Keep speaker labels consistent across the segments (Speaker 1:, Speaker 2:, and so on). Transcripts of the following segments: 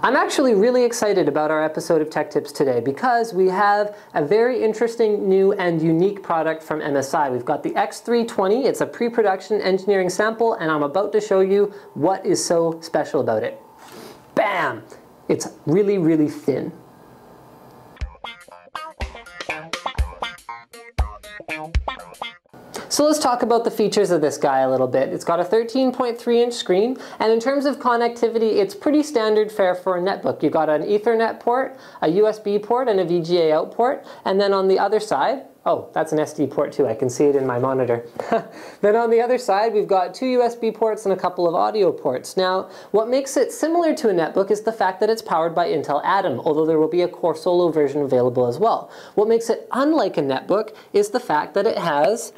Speaker 1: I'm actually really excited about our episode of Tech Tips today because we have a very interesting new and unique product from MSI. We've got the X320, it's a pre-production engineering sample, and I'm about to show you what is so special about it. Bam! It's really, really thin. So let's talk about the features of this guy a little bit. It's got a 13.3-inch screen, and in terms of connectivity, it's pretty standard fare for a netbook. You've got an Ethernet port, a USB port, and a VGA out port, and then on the other side, oh, that's an SD port too, I can see it in my monitor. Then on the other side, we've got 2 USB ports and a couple of audio ports. Now, what makes it similar to a netbook is the fact that it's powered by Intel Atom, although there will be a Core Solo version available as well. What makes it unlike a netbook is the fact that it has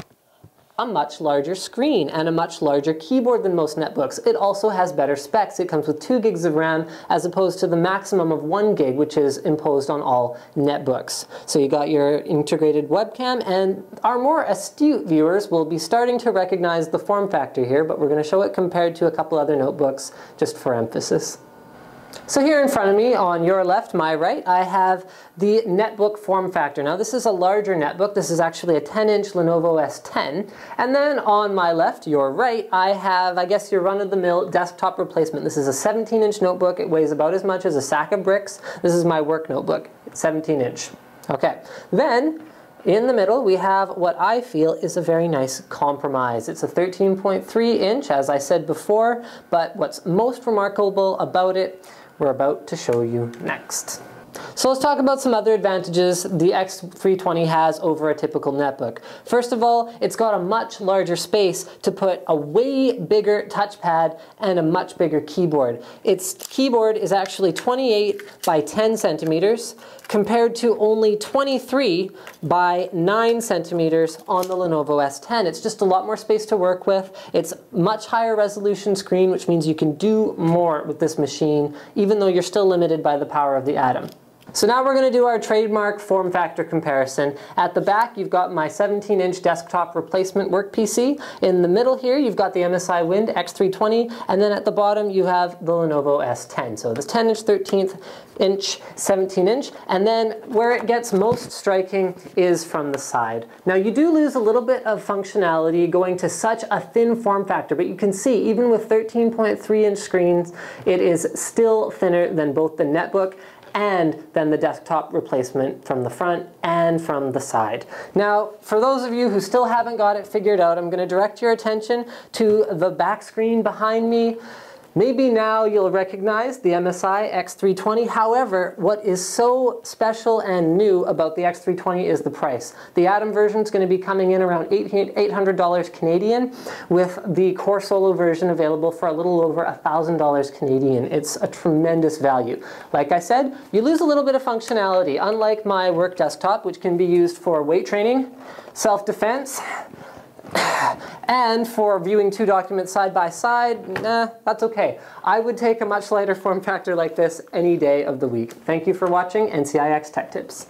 Speaker 1: a much larger screen and a much larger keyboard than most netbooks. It also has better specs. It comes with 2 gigs of RAM as opposed to the maximum of 1 gig, which is imposed on all netbooks. So you got your integrated webcam, and our more astute viewers will be starting to recognize the form factor here, but we're going to show it compared to a couple other notebooks just for emphasis. So here in front of me, on your left, my right, I have the netbook form factor. Now this is a larger netbook. This is actually a 10-inch Lenovo S10. And then on my left, your right, I have, I guess, your run-of-the-mill desktop replacement. This is a 17-inch notebook. It weighs about as much as a sack of bricks. This is my work notebook. It's 17-inch. Okay. Then, in the middle, we have what I feel is a very nice compromise. It's a 13.3-inch, as I said before, but what's most remarkable about it, we're about to show you next. So let's talk about some other advantages the X320 has over a typical netbook. First of all, it's got a much larger space to put a way bigger touchpad and a much bigger keyboard. Its keyboard is actually 28 by 10 centimeters compared to only 23 by 9 centimeters on the Lenovo S10. It's just a lot more space to work with. It's much higher resolution screen, which means you can do more with this machine, even though you're still limited by the power of the Atom. So now we're going to do our trademark form factor comparison. At the back, you've got my 17-inch desktop replacement work PC. In the middle here, you've got the MSI Wind X320, and then at the bottom, you have the Lenovo S10. So this 10-inch, 13-inch, 17-inch, and then where it gets most striking is from the side. Now you do lose a little bit of functionality going to such a thin form factor, but you can see even with 13.3-inch screens, it is still thinner than both the netbook and then the desktop replacement from the front and from the side. Now, for those of you who still haven't got it figured out, I'm going to direct your attention to the back screen behind me. Maybe now you'll recognize the MSI X320. However, what is so special and new about the X320 is the price. The Atom version is going to be coming in around $800 Canadian, with the Core Solo version available for a little over $1,000 Canadian. It's a tremendous value. Like I said, you lose a little bit of functionality, unlike my work desktop, which can be used for weight training, self-defense, and for viewing 2 documents side by side. Nah, that's okay. I would take a much lighter form factor like this any day of the week. Thank you for watching NCIX Tech Tips.